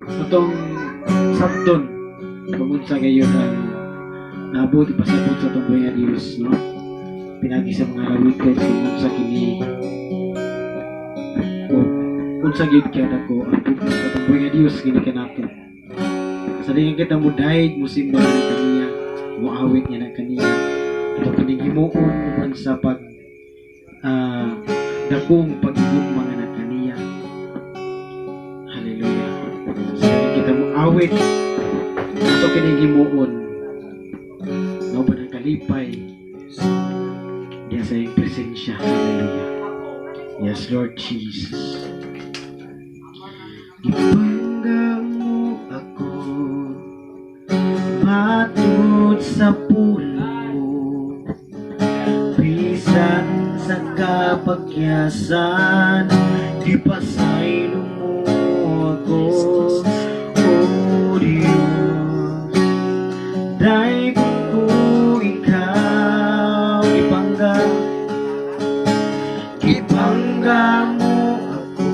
Itong sabton, pamunsa kayo ang naabot, ipasabot sa itong buhay nga Diyos, no? Pinagi sa mga rawit kung unsa kini o unsa gid kaya ako abot sa itong buhay nga Diyos kini kanato. Sa lingan kita mo dahil mo simba na kaniya, mo awit niya na kaniya, ito panigimuon man sa pag dakong pag-igugma nga na kaniya. Hallelujah. Sa lingan kita mo awit, ito panigimuon, no ba ng kalipay, diya sa iyong presensya. Hallelujah. Yes, Lord Jesus. Ipangga mo ako matut sa pulo, bisan sa kapagyasan, ipasaylo mo ako, O Diyos. Dahil ko ikaw ipangga mo ako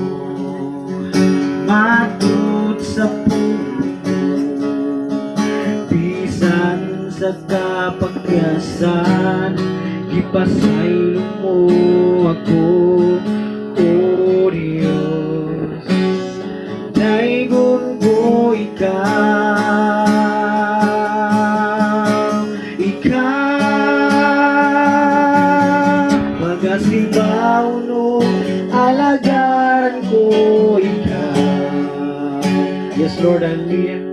matut sa pulo, bisan sa kapagyasan, ipasaylo mo ako, O Diyos. Daigon ko ikaw, magasimbaw no, alagaran ko ikaw. Yes, Lord, hallelujah.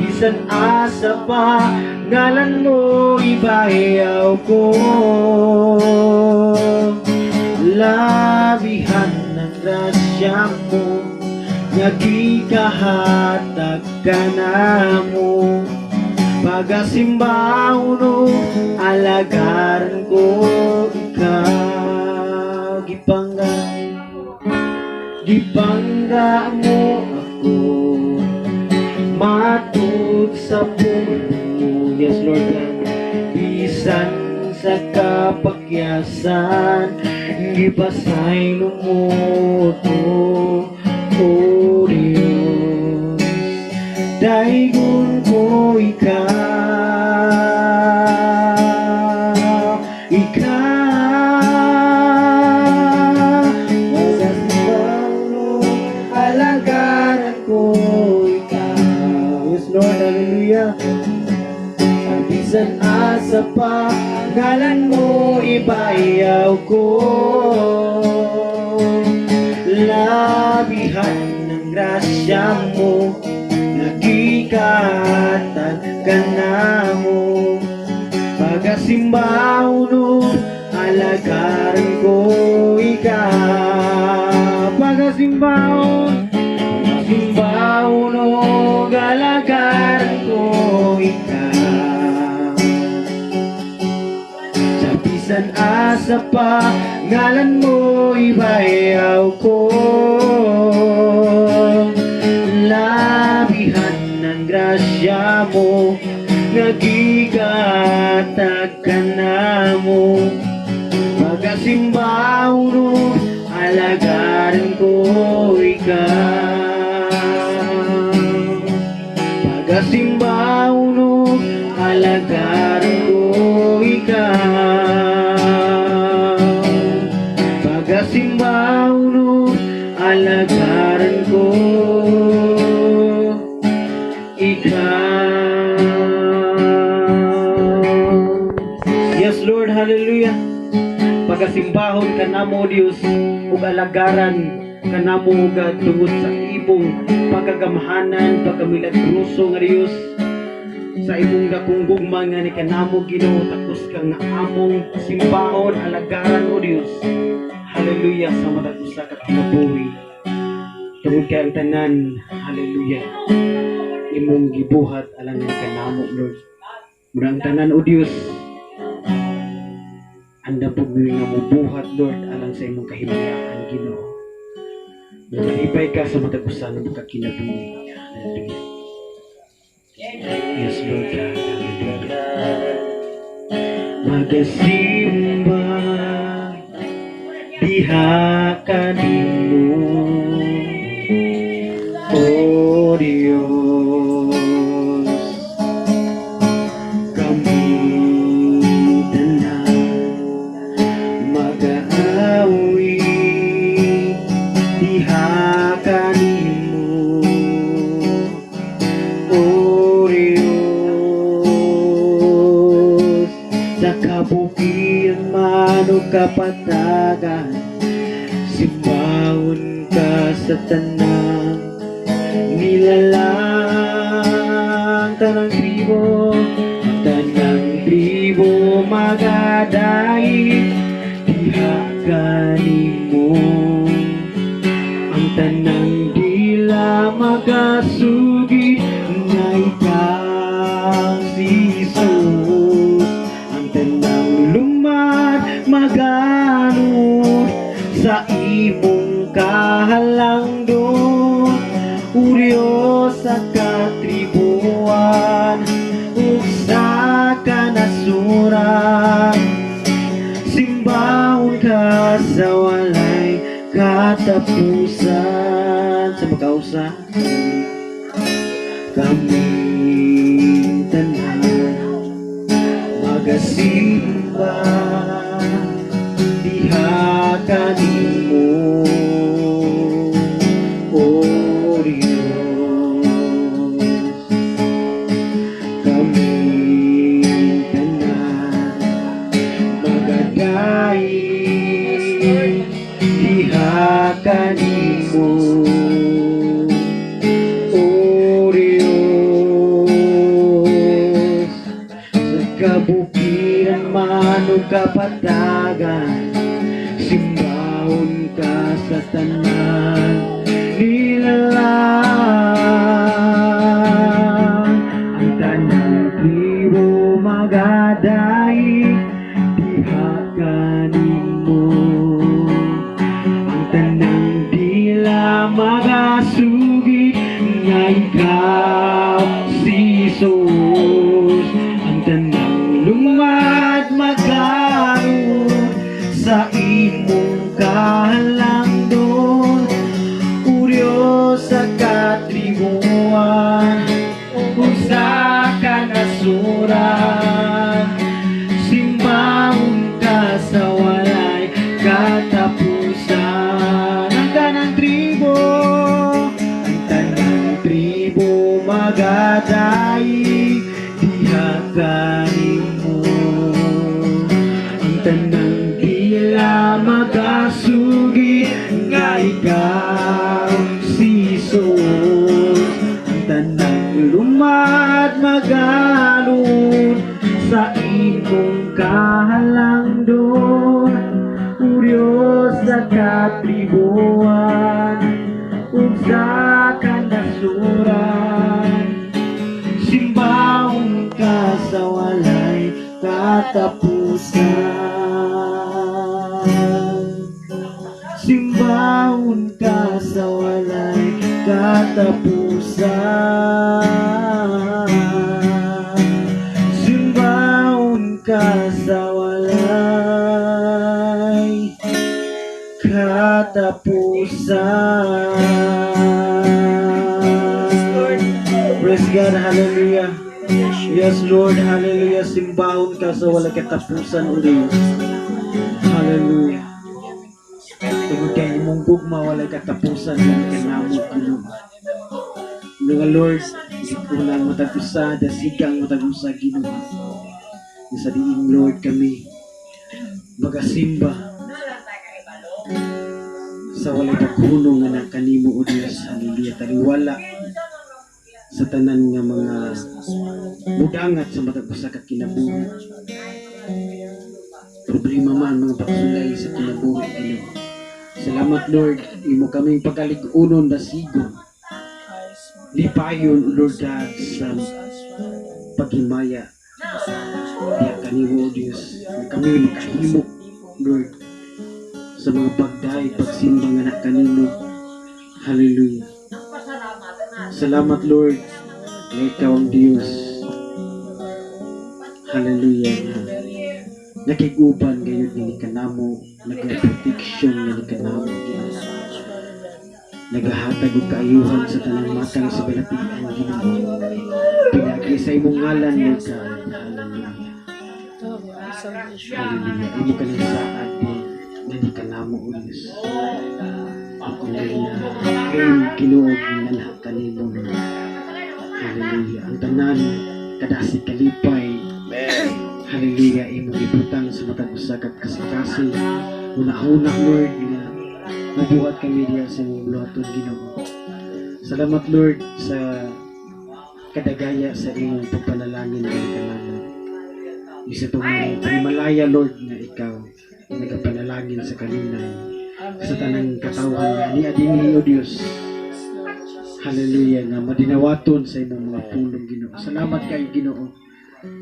Bisan asa pa, ngalan mo ibayaw ko. Labihan ng grasya mo, nagikahatag ka na mo. Pagasimbaw no, alagaran ko ikaw. Gipangga mo ako matut sa pulo. Yes, Lord, bisan sa kapagyasan, ipasaylo mo to, O Diyos. Daigon ko ikaw, magasimbaw no, alagaran ko ikaw. Yes, Lord, hallelujah. Bisan asa pa, ngalan mo ibayaw ko. Labihan ng grasya mo, nagikatag ka na mo. Pagasimbaw no, alagaran ko ikaw. Pagasimbaw no, alagaran ko ikaw. Sa bisan asa pa, ngalan mo ibayaw ko. Labihan ng grasya mo, nagikatag ka na mo. Pagasimbaw no, alagaran ko ikaw. Pagasimbaw no, alagaran ko ikaw. Pagasimbaw no, alagaran ko ikaw. Yes, Lord, hallelujah. Pagasimbahon ka na mo, Diyos, ug alagaran ka na mo tungod sa imong pagkagamhanan, pagkamilagruso nga Diyos, sa imong dakong gugma nga ni kanamo Ginoo, takos ka nga among simbahon, alagaran o Diyos. Hallelujah, sa matag usa ka kinabuhi. Tungod kay ang tanan, hallelujah, imong gibuhat alang nga kanamo, Lord. Murang tanan o Diyos, anda po nga mubuhat, Lord, alang sa imong kahimayan, Ginoo. Nalipay ka sa matag usa ng kinabuhi. Hallelujah. Yes, Lord God, hallelujah. Magasimba diha kanimo, O Diyos. nilalang tanang tribo magadaig diha kanimo ang tanang dila magasugi nga ikaw si Jesus ang tanang lumad maganod sa imong kahalangdon uryo sa katribuan ug sa kanasuran simbahon ka sa walay katapusan sa makausa kami tanan magasimba diha kanimo o Diyos kami tanan magadaig diha kanimo o Diyos sa kabukiran man o kapatagan simbahon ka sa tanan nilalang ang tanang tribo magadaig diha kanimo ang tanang dila magasugi nga ikaw si Jesus ang tanang lumad magkaroon sa imong kahalangdon uryo sa katribuan ug sa kanasuran simbahon ka sa walay katapusan ang tanang tribo magadaig diha kanimo ang tanang dila magasugi nga ikaw si Jesus ang tanang lumad magalon sa imong kahalangdon uryo sa katribuan ug sa kanasuran simbahon ka sa walay katapusan simbahon ka sa walay katapusan simbahon ka sa walay katapusan. Praise God, hallelujah. Yes Lord, hallelujah. Simbahon ka sa walang katapusan o Diyos. Hallelujah. Tungod kay imong gugma walang katapusan lang kanamot Ginoo. Nga Lord, ikunan mo tagusa, dasigang mo tagusa Ginoo. Sa diin Lord kami magasimba sa walay paghuno nga kanimo o Diyos. Hallelujah. Taliwala sa tanan nga mga mudangat sa matag usa ka kinabuhi. Problema man mga pagsulay sa kinabuhi Ginoo. Salamat Lord, imo kaming pagalig-unon dasigon. Lipayon Lord God sa paghimaya. Diya kanimo o Diyos, kami makahimo Lord sa mga pagdaig, pagsimba nga na kanimo. Hallelujah. Salamat Lord na ikaw ang Diyos. Hallelujah. Nakiguban ngayon ni kanamo, nagproteksyon ni kanamo Diyos. Nagahatag og kaayuhan sa tanang matang sa balatian Ginoo. Pinagi sa imong ngalan Lord God. Hallelujah. Hallelujah. Imo kanang saad na ni kanamo o Diyos. Ako na rin kinuog na lahat kanimo. Hallelujah. Ang tanan kadasi kalipay. Hallelujah. Imo ibutang sa matag usakat kasi una-una Lord na mabuhat kami diya sa imong buhaton Ginoo. Salamat Lord sa kadagaya sa imong pagpanalangin ng kananan. Isa itong Himalaya Lord nga ikaw nagapanalangin sa kanunay sa tanang katawhan nga ni adini o Diyos. Hallelujah nga madinawaton sa imong mga pulong Ginoo. Salamat kayo Ginoo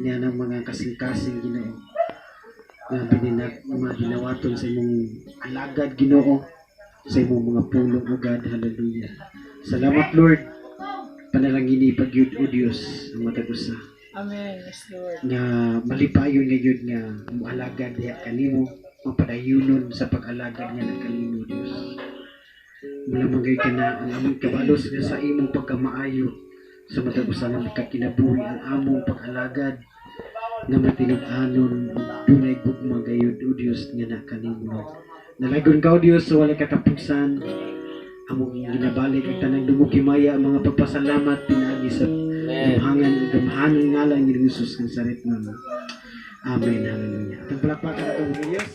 niya ng mga kasing-kasing Ginoo nga madinawaton sa imong alagad Ginoo sa imong mga pulong o God. Hallelujah. Salamat Lord. Panalangin ni pagyud o Diyos ang matag-usa. Amen. Yes, Lord. Nga malipayon nga yun nga mualagad diha kanimo, mapadayunon sa pag-alagad nga ng kanimo Diyos. Mula magay ka na ang among kabalos nga sa imong pagkamaayo sa matag-usa nga nakakinabuhi ang among pag-alagad nga matinud-anon ug dunay gugma gayud o Diyos nga na kanimo. Nalagon ka o Diyos sa walay katapusan. Among ginabalik ang tanang dumukimaya ang mga pagpasalamat pinagi sa gamhanan nga lang ng Jesus ng sarit mo. Amen. Hallelujah. Ang palakpakan na ito, Diyos.